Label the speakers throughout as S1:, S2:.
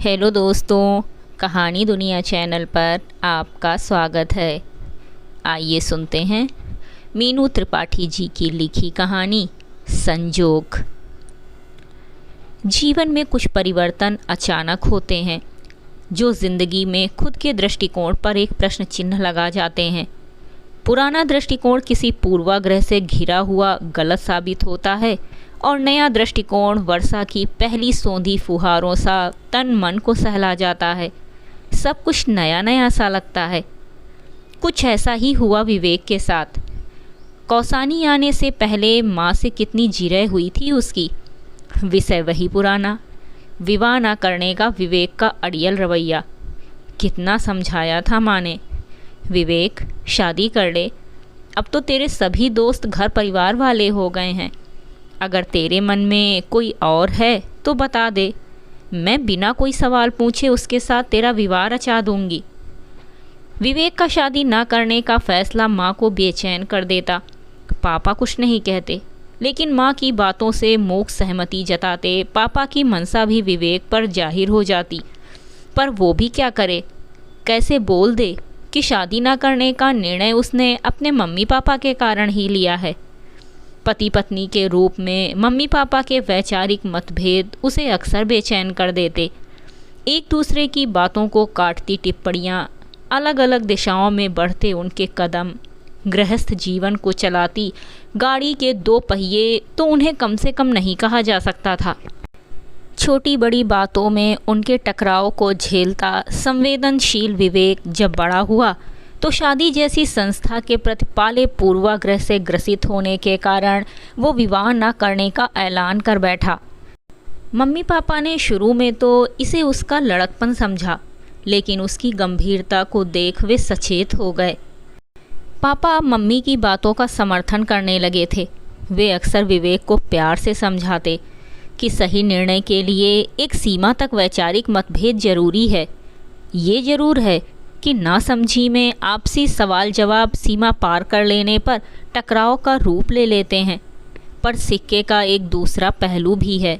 S1: Hello दोस्तों, कहानी दुनिया चैनल पर आपका स्वागत है। आइए सुनते हैं मीनू त्रिपाठी जी की लिखी कहानी संजोग। जीवन में कुछ परिवर्तन अचानक होते हैं जो ज़िंदगी में खुद के दृष्टिकोण पर एक प्रश्न चिन्ह लगा जाते हैं। पुराना दृष्टिकोण किसी पूर्वाग्रह से घिरा हुआ गलत साबित होता है और नया दृष्टिकोण वर्षा की पहली सोंधी फुहारों सा तन मन को सहला जाता है। सब कुछ नया नया सा लगता है। कुछ ऐसा ही हुआ विवेक के साथ। कौसानी आने से पहले माँ से कितनी जिरह हुई थी उसकी। विषय वही पुराना, विवाह ना करने का विवेक का अड़ियल रवैया। कितना समझाया था माँ ने, विवेक शादी कर ले, अब तो तेरे सभी दोस्त घर परिवार वाले हो गए हैं। अगर तेरे मन में कोई और है तो बता दे, मैं बिना कोई सवाल पूछे उसके साथ तेरा विवाह रचा दूंगी। विवेक का शादी ना करने का फैसला माँ को बेचैन कर देता। पापा कुछ नहीं कहते, लेकिन माँ की बातों से मूक सहमति जताते पापा की मनसा भी विवेक पर जाहिर हो जाती। पर वो भी क्या करे, कैसे बोल दे कि शादी ना करने का निर्णय उसने अपने मम्मी पापा के कारण ही लिया है। पति पत्नी के रूप में मम्मी पापा के वैचारिक मतभेद उसे अक्सर बेचैन कर देते। एक दूसरे की बातों को काटती टिप्पणियाँ, अलग अलग दिशाओं में बढ़ते उनके कदम, गृहस्थ जीवन को चलाती गाड़ी के दो पहिए तो उन्हें कम से कम नहीं कहा जा सकता था। छोटी बड़ी बातों में उनके टकराव को झेलता संवेदनशील विवेक जब बड़ा हुआ तो शादी जैसी संस्था के प्रति पाले पूर्वाग्रह से ग्रसित होने के कारण वो विवाह न करने का ऐलान कर बैठा। मम्मी पापा ने शुरू में तो इसे उसका लड़कपन समझा, लेकिन उसकी गंभीरता को देख वे सचेत हो गए। पापा मम्मी की बातों का समर्थन करने लगे थे। वे अक्सर विवेक को प्यार से समझाते कि सही निर्णय के लिए एक सीमा तक वैचारिक मतभेद जरूरी है। ये जरूर है कि नासमझी में आपसी सवाल जवाब सीमा पार कर लेने पर टकराव का रूप ले लेते हैं। पर सिक्के का एक दूसरा पहलू भी है।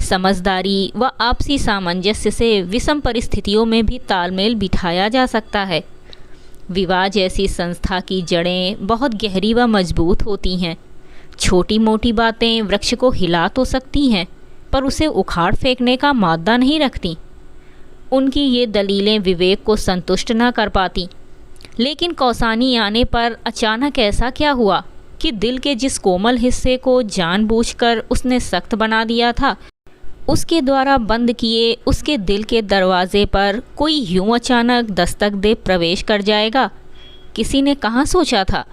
S1: समझदारी व आपसी सामंजस्य से विषम परिस्थितियों में भी तालमेल बिठाया जा सकता है। विवाह जैसी संस्था की जड़ें बहुत गहरी व मजबूत होती हैं। छोटी मोटी बातें वृक्ष को हिला तो सकती हैं, पर उसे उखाड़ फेंकने का मादा नहीं रखती। उनकी ये दलीलें विवेक को संतुष्ट न कर पाती। लेकिन कौसानी आने पर अचानक ऐसा क्या हुआ कि दिल के जिस कोमल हिस्से को जानबूझकर उसने सख्त बना दिया था, उसके द्वारा बंद किए उसके दिल के दरवाजे पर कोई यूं अचानक दस्तक दे प्रवेश कर जाएगा, किसी ने कहाँ सोचा था।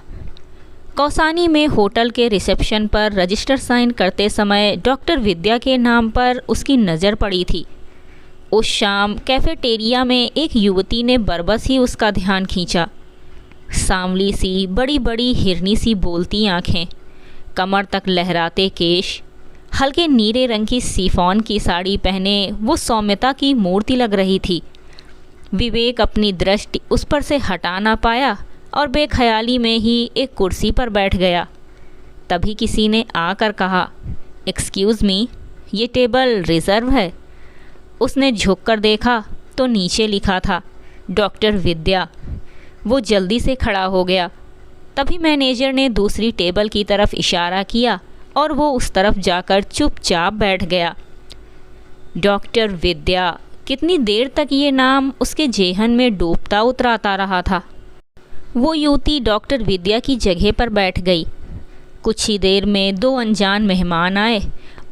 S1: कौसानी में होटल के रिसेप्शन पर रजिस्टर साइन करते समय डॉक्टर विद्या के नाम पर उसकी नज़र पड़ी थी। उस शाम कैफेटेरिया में एक युवती ने बरबस ही उसका ध्यान खींचा। सांवली सी बड़ी बड़ी हिरनी सी बोलती आँखें, कमर तक लहराते केश, हल्के नीले रंग की सिफॉन की साड़ी पहने वो सौम्यता की मूर्ति लग रही थी। विवेक अपनी दृष्टि उस पर से हटा ना पाया और बेख्याली में ही एक कुर्सी पर बैठ गया। तभी किसी ने आकर कहा, एक्सक्यूज़ मी, ये टेबल रिज़र्व है। उसने झुककर देखा तो नीचे लिखा था डॉक्टर विद्या। वो जल्दी से खड़ा हो गया। तभी मैनेजर ने दूसरी टेबल की तरफ इशारा किया और वो उस तरफ जाकर चुपचाप बैठ गया। डॉक्टर विद्या, कितनी देर तक ये नाम उसके जेहन में डूबता उतराता रहा था। वो युवती डॉक्टर विद्या की जगह पर बैठ गई। कुछ ही देर में दो अनजान मेहमान आए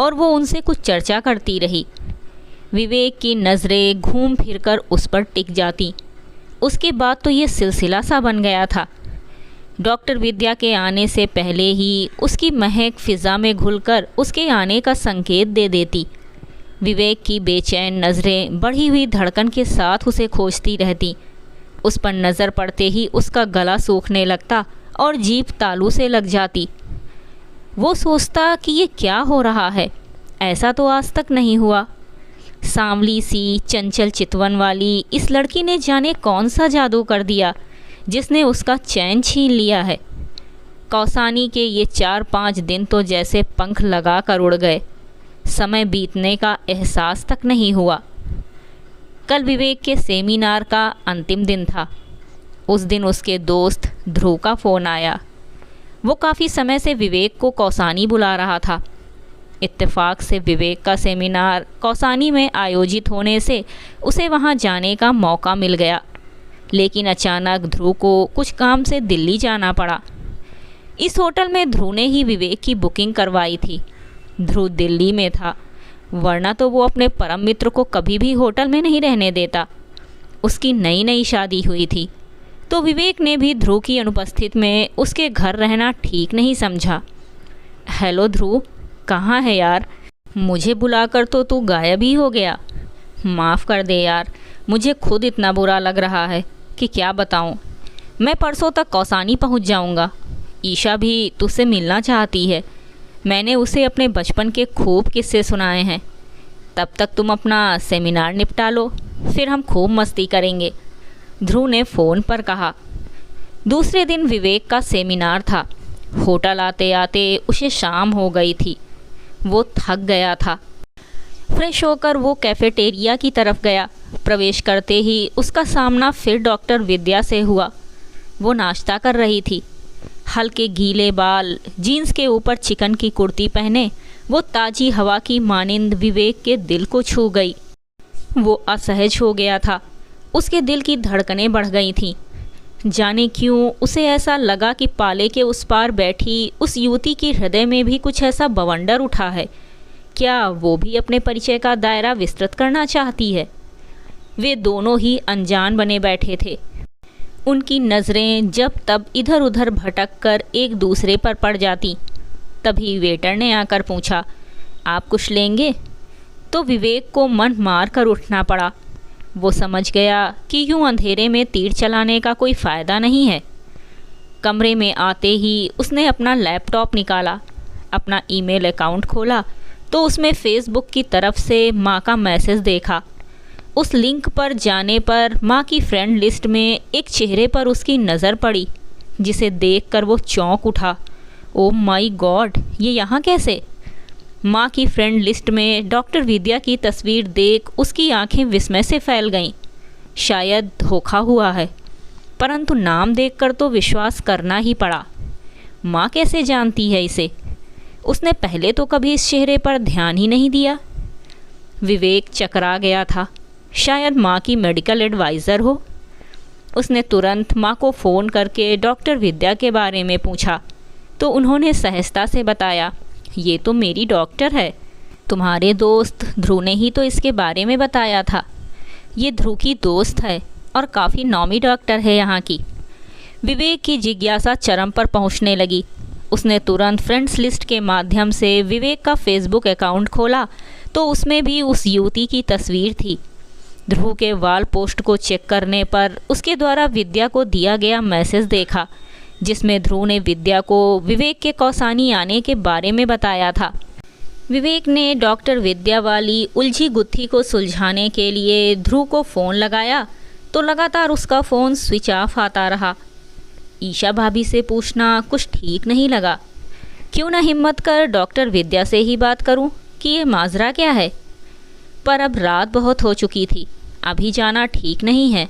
S1: और वो उनसे कुछ चर्चा करती रही। विवेक की नज़रें घूम फिरकर उस पर टिक जाती। उसके बाद तो ये सिलसिला सा बन गया था। डॉक्टर विद्या के आने से पहले ही उसकी महक फिज़ा में घुलकर उसके आने का संकेत दे देती। विवेक की बेचैन नज़रें बढ़ी हुई धड़कन के साथ उसे खोजती रहती। उस पर नज़र पड़ते ही उसका गला सूखने लगता और जीभ तालू से लग जाती। वो सोचता कि ये क्या हो रहा है, ऐसा तो आज तक नहीं हुआ। सांवली सी चंचल चितवन वाली इस लड़की ने जाने कौन सा जादू कर दिया जिसने उसका चैन छीन लिया है। कौसानी के ये 4-5 दिन तो जैसे पंख लगा कर उड़ गए। समय बीतने का एहसास तक नहीं हुआ। कल विवेक के सेमिनार का अंतिम दिन था। उस दिन उसके दोस्त ध्रुव का फ़ोन आया। वो काफ़ी समय से विवेक को कौसानी बुला रहा था। इत्तेफाक से विवेक का सेमिनार कौसानी में आयोजित होने से उसे वहाँ जाने का मौका मिल गया, लेकिन अचानक ध्रुव को कुछ काम से दिल्ली जाना पड़ा। इस होटल में ध्रुव ने ही विवेक की बुकिंग करवाई थी। ध्रुव दिल्ली में था, वरना तो वो अपने परम मित्र को कभी भी होटल में नहीं रहने देता। उसकी नई नई शादी हुई थी, तो विवेक ने भी ध्रुव की अनुपस्थिति में उसके घर रहना ठीक नहीं समझा। हेलो ध्रुव, कहाँ है यार? मुझे बुलाकर तो तू गायब ही हो गया। माफ़ कर दे यार, मुझे खुद इतना बुरा लग रहा है कि क्या बताऊँ। मैं परसों तक कौसानी पहुँच जाऊँगा। ईशा भी तुझसे मिलना चाहती है। मैंने उसे अपने बचपन के खूब किस्से सुनाए हैं। तब तक तुम अपना सेमिनार निपटा लो, फिर हम खूब मस्ती करेंगे, ध्रुव ने फ़ोन पर कहा। दूसरे दिन विवेक का सेमिनार था। होटल आते आते उसे शाम हो गई थी। वो थक गया था। फ्रेश होकर वो कैफेटेरिया की तरफ गया। प्रवेश करते ही उसका सामना फिर डॉक्टर विद्या से हुआ। वो नाश्ता कर रही थी। हल्के गीले बाल, जीन्स के ऊपर चिकन की कुर्ती पहने वो ताज़ी हवा की मानिंद विवेक के दिल को छू गई। वो असहज हो गया था। उसके दिल की धड़कनें बढ़ गई थीं। जाने क्यों उसे ऐसा लगा कि पाले के उस पार बैठी उस युवती के हृदय में भी कुछ ऐसा बवंडर उठा है। क्या वो भी अपने परिचय का दायरा विस्तृत करना चाहती है? वे दोनों ही अनजान बने बैठे थे। उनकी नज़रें जब तब इधर उधर भटक कर एक दूसरे पर पड़ जाती। तभी वेटर ने आकर पूछा, आप कुछ लेंगे? तो विवेक को मन मार कर उठना पड़ा। वो समझ गया कि यूं अंधेरे में तीर चलाने का कोई फ़ायदा नहीं है। कमरे में आते ही उसने अपना लैपटॉप निकाला, अपना ईमेल अकाउंट खोला तो उसमें फ़ेसबुक की तरफ से माँ का मैसेज देखा। उस लिंक पर जाने पर माँ की फ्रेंड लिस्ट में एक चेहरे पर उसकी नज़र पड़ी, जिसे देखकर वो चौंक उठा। ओ माय गॉड, ये यहाँ कैसे? माँ की फ्रेंड लिस्ट में डॉक्टर विद्या की तस्वीर देख उसकी आंखें विस्मय से फैल गईं। शायद धोखा हुआ है, परंतु नाम देखकर तो विश्वास करना ही पड़ा। माँ कैसे जानती है इसे? उसने पहले तो कभी इस चेहरे पर ध्यान ही नहीं दिया। विवेक चकरा गया था। शायद माँ की मेडिकल एडवाइज़र हो। उसने तुरंत माँ को फ़ोन करके डॉक्टर विद्या के बारे में पूछा तो उन्होंने सहजता से बताया, ये तो मेरी डॉक्टर है। तुम्हारे दोस्त ध्रुव ने ही तो इसके बारे में बताया था। ये ध्रुव की दोस्त है और काफ़ी नामी डॉक्टर है यहाँ की। विवेक की जिज्ञासा चरम पर पहुँचने लगी। उसने तुरंत फ्रेंड्स लिस्ट के माध्यम से विवेक का फेसबुक अकाउंट खोला तो उसमें भी उस युवती की तस्वीर थी। ध्रुव के वाल पोस्ट को चेक करने पर उसके द्वारा विद्या को दिया गया मैसेज देखा, जिसमें ध्रुव ने विद्या को विवेक के कौसानी आने के बारे में बताया था। विवेक ने डॉक्टर विद्या वाली उलझी गुत्थी को सुलझाने के लिए ध्रुव को फ़ोन लगाया तो लगातार उसका फ़ोन स्विच ऑफ आता रहा। ईशा भाभी से पूछना कुछ ठीक नहीं लगा। क्यों ना हिम्मत कर डॉक्टर विद्या से ही बात करूं कि ये माजरा क्या है। पर अब रात बहुत हो चुकी थी, अभी जाना ठीक नहीं है।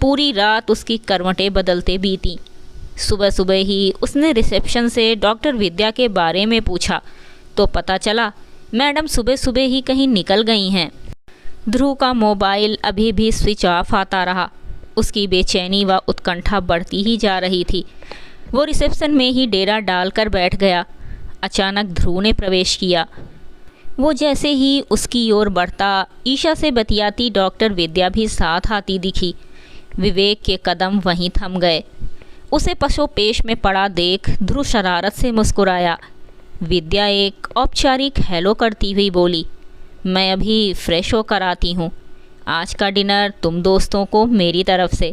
S1: पूरी रात उसकी करवटें बदलते बीती। सुबह सुबह ही उसने रिसेप्शन से डॉक्टर विद्या के बारे में पूछा तो पता चला मैडम सुबह सुबह ही कहीं निकल गई हैं। ध्रुव का मोबाइल अभी भी स्विच ऑफ आता रहा। उसकी बेचैनी व उत्कंठा बढ़ती ही जा रही थी। वो रिसेप्शन में ही डेरा डालकर बैठ गया। अचानक ध्रुव ने प्रवेश किया। वो जैसे ही उसकी ओर बढ़ता, ईशा से बतियाती डॉक्टर विद्या भी साथ आती दिखी। विवेक के कदम वहीं थम गए। उसे पशोपेश में पड़ा देख ध्रुव शरारत से मुस्कुराया। विद्या एक औपचारिक हेलो करती हुई बोली, मैं अभी फ्रेश होकर आती हूँ, आज का डिनर तुम दोस्तों को मेरी तरफ से,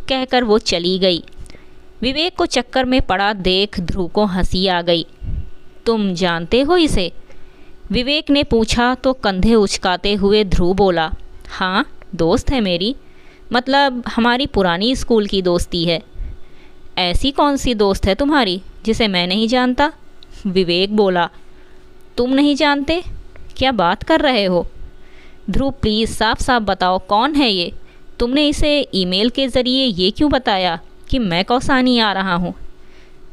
S1: कहकर वो चली गई। विवेक को चक्कर में पड़ा देख ध्रुव को हंसी आ गई। तुम जानते हो इसे? विवेक ने पूछा तो कंधे उचकाते हुए ध्रुव बोला, हाँ दोस्त है मेरी, मतलब हमारी पुरानी स्कूल की दोस्ती है। ऐसी कौन सी दोस्त है तुम्हारी जिसे मैं नहीं जानता? विवेक बोला, तुम नहीं जानते? क्या बात कर रहे हो? ध्रुव प्लीज़ साफ साफ बताओ कौन है ये? तुमने इसे ईमेल के ज़रिए ये क्यों बताया कि मैं कौसानी आ रहा हूँ?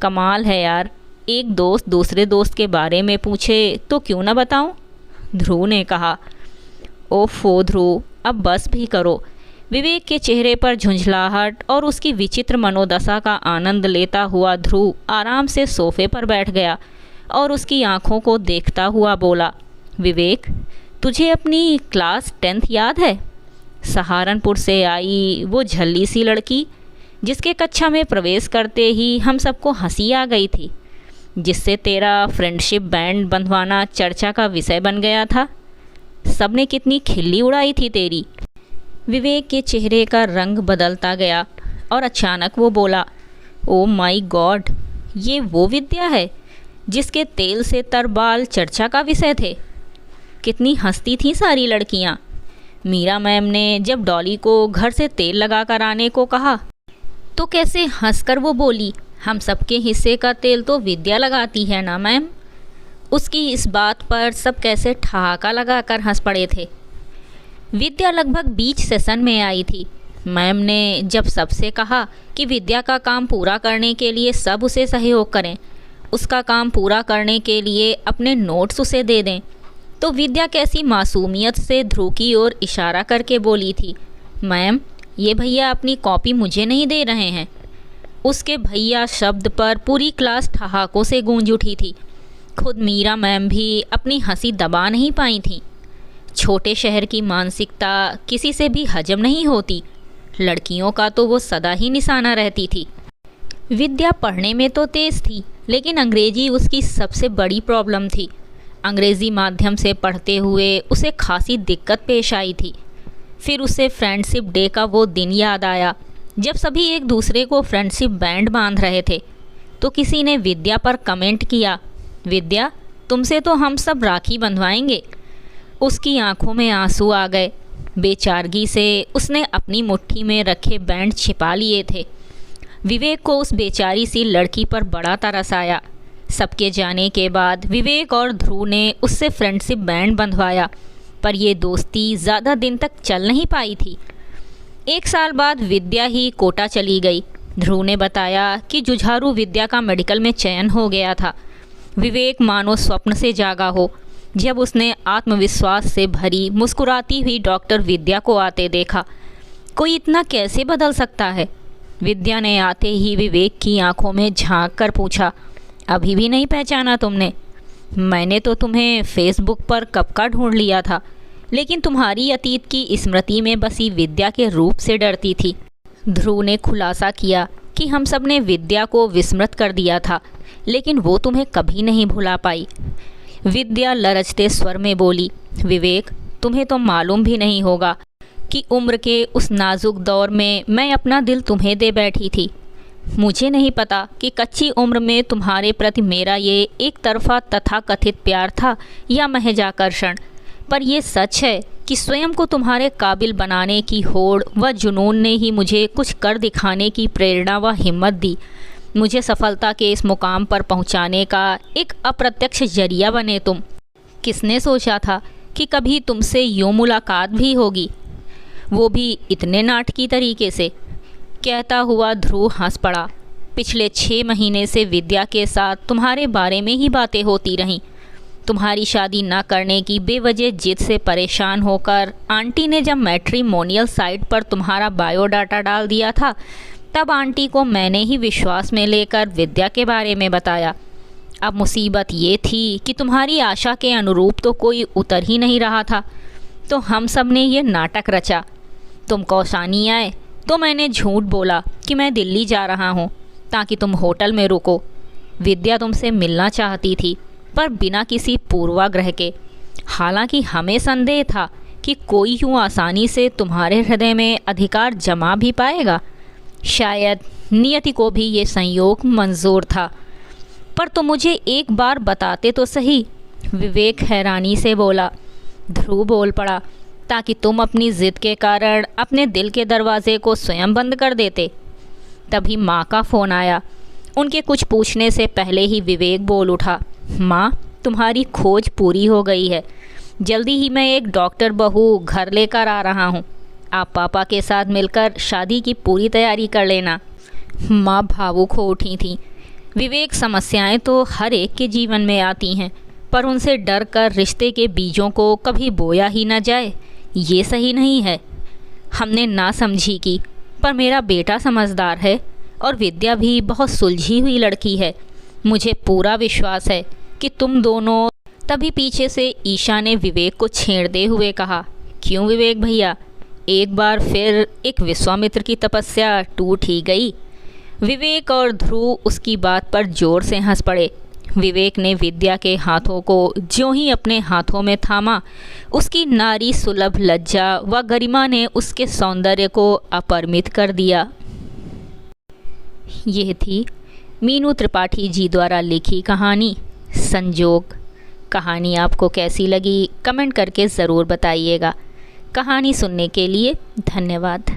S1: कमाल है यार, एक दोस्त दूसरे दोस्त के बारे में पूछे तो क्यों ना बताऊँ? ध्रुव ने कहा। ओफो ध्रुव, अब बस भी करो। विवेक के चेहरे पर झुंझलाहट और उसकी विचित्र मनोदशा का आनंद लेता हुआ ध्रुव आराम से सोफे पर बैठ गया और उसकी आंखों को देखता हुआ बोला, विवेक, तुझे अपनी क्लास 10th याद है? सहारनपुर से आई वो झल्ली सी लड़की जिसके कक्षा में प्रवेश करते ही हम सबको हंसी आ गई थी, जिससे तेरा फ्रेंडशिप बैंड बंधवाना चर्चा का विषय बन गया था। सबने कितनी खिल्ली उड़ाई थी तेरी। विवेक के चेहरे का रंग बदलता गया और अचानक वो बोला, ओ माय गॉड, ये वो विद्या है जिसके तेल से तर बाल चर्चा का विषय थे। कितनी हंसती थी सारी लड़कियां। मीरा मैम ने जब डॉली को घर से तेल लगा कर आने को कहा तो कैसे हंसकर वो बोली, हम सबके हिस्से का तेल तो विद्या लगाती है ना मैम। उसकी इस बात पर सब कैसे ठहाका लगाकर हंस पड़े थे। विद्या लगभग बीच सेशन में आई थी। मैम ने जब सबसे कहा कि विद्या का काम पूरा करने के लिए सब उसे सहयोग करें, उसका काम पूरा करने के लिए अपने नोट्स उसे दे दें, तो विद्या कैसी मासूमियत से ध्रुव की ओर इशारा करके बोली थी, मैम ये भैया अपनी कॉपी मुझे नहीं दे रहे हैं। उसके भैया शब्द पर पूरी क्लास ठहाकों से गूंज उठी थी। खुद मीरा मैम भी अपनी हंसी दबा नहीं पाई थीं। छोटे शहर की मानसिकता किसी से भी हजम नहीं होती। लड़कियों का तो वो सदा ही निशाना रहती थी। विद्या पढ़ने में तो तेज़ थी, लेकिन अंग्रेजी उसकी सबसे बड़ी प्रॉब्लम थी। अंग्रेज़ी माध्यम से पढ़ते हुए उसे खासी दिक्कत पेश आई थी। फिर उसे फ्रेंडशिप डे का वो दिन याद आया जब सभी एक दूसरे को फ्रेंडशिप बैंड बांध रहे थे, तो किसी ने विद्या पर कमेंट किया, विद्या तुमसे तो हम सब राखी बंधवाएंगे। उसकी आंखों में आंसू आ गए। बेचारगी से उसने अपनी मुट्ठी में रखे बैंड छिपा लिए थे। विवेक को उस बेचारी सी लड़की पर बड़ा तरस आया। सबके जाने के बाद विवेक और ध्रुव ने उससे फ्रेंडशिप बैंड बंधवाया, पर ये दोस्ती ज़्यादा दिन तक चल नहीं पाई थी। 1 साल बाद विद्या ही कोटा चली गई। ध्रुव ने बताया कि जुझारू विद्या का मेडिकल में चयन हो गया था। विवेक मानो स्वप्न से जागा हो जब उसने आत्मविश्वास से भरी मुस्कुराती हुई डॉक्टर विद्या को आते देखा। कोई इतना कैसे बदल सकता है? विद्या ने आते ही विवेक की आंखों में झांक कर पूछा, अभी भी नहीं पहचाना तुमने? मैंने तो तुम्हें फेसबुक पर कब का ढूंढ लिया था, लेकिन तुम्हारी अतीत की स्मृति में बसी विद्या के रूप से डरती थी। ध्रुव ने खुलासा किया कि हम सब ने विद्या को विस्मृत कर दिया था, लेकिन वो तुम्हें कभी नहीं भुला पाई। विद्या लरजते स्वर में बोली, विवेक तुम्हें तो मालूम भी नहीं होगा कि उम्र के उस नाजुक दौर में मैं अपना दिल तुम्हें दे बैठी थी। मुझे नहीं पता कि कच्ची उम्र में तुम्हारे प्रति मेरा ये एक तरफा तथाकथित प्यार था या महज आकर्षण, पर यह सच है कि स्वयं को तुम्हारे काबिल बनाने की होड़ व जुनून ने ही मुझे कुछ कर दिखाने की प्रेरणा व हिम्मत दी। मुझे सफलता के इस मुकाम पर पहुंचाने का एक अप्रत्यक्ष जरिया बने तुम। किसने सोचा था कि कभी तुमसे यूँ मुलाकात भी होगी, वो भी इतने नाटकी तरीके से। कहता हुआ ध्रुव हंस पड़ा। पिछले 6 महीने से विद्या के साथ तुम्हारे बारे में ही बातें होती रहीं। तुम्हारी शादी न करने की बेवजह जिद से परेशान होकर आंटी ने जब मैट्रिमोनियल साइट पर तुम्हारा बायोडाटा डाल दिया था, तब आंटी को मैंने ही विश्वास में लेकर विद्या के बारे में बताया। अब मुसीबत ये थी कि तुम्हारी आशा के अनुरूप तो कोई उतर ही नहीं रहा था, तो हम सब ने ये नाटक रचा। तुम कौसानी आए तो मैंने झूठ बोला कि मैं दिल्ली जा रहा हूँ ताकि तुम होटल में रुको। विद्या तुमसे मिलना चाहती थी, पर बिना किसी पूर्वाग्रह के। हालांकि हमें संदेह था कि कोई यूँ आसानी से तुम्हारे हृदय में अधिकार जमा भी पाएगा। शायद नियति को भी ये संयोग मंजूर था, पर तुम मुझे एक बार बताते तो सही। विवेक हैरानी से बोला। ध्रुव बोल पड़ा, ताकि तुम अपनी ज़िद के कारण अपने दिल के दरवाजे को स्वयं बंद कर देते। तभी माँ का फ़ोन आया। उनके कुछ पूछने से पहले ही विवेक बोल उठा, माँ तुम्हारी खोज पूरी हो गई है। जल्दी ही मैं एक डॉक्टर बहू घर लेकर आ रहा हूँ। आप पापा के साथ मिलकर शादी की पूरी तैयारी कर लेना। माँ भावुक हो उठी थी। विवेक, समस्याएं तो हर एक के जीवन में आती हैं, पर उनसे डर कर रिश्ते के बीजों को कभी बोया ही न जाए, ये सही नहीं है। हमने नासमझी की, पर मेरा बेटा समझदार है और विद्या भी बहुत सुलझी हुई लड़की है। मुझे पूरा विश्वास है कि तुम दोनों। तभी पीछे से ईशा ने विवेक को छेड़ते हुए कहा, क्यों विवेक भैया, एक बार फिर एक विश्वामित्र की तपस्या टूट ही गई। विवेक और ध्रुव उसकी बात पर जोर से हंस पड़े। विवेक ने विद्या के हाथों को ज्यों ही अपने हाथों में थामा, उसकी नारी सुलभ लज्जा व गरिमा ने उसके सौंदर्य को अपरिमित कर दिया। यह थी मीनू त्रिपाठी जी द्वारा लिखी कहानी संजोग। कहानी आपको कैसी लगी कमेंट करके ज़रूर बताइएगा। कहानी सुनने के लिए धन्यवाद।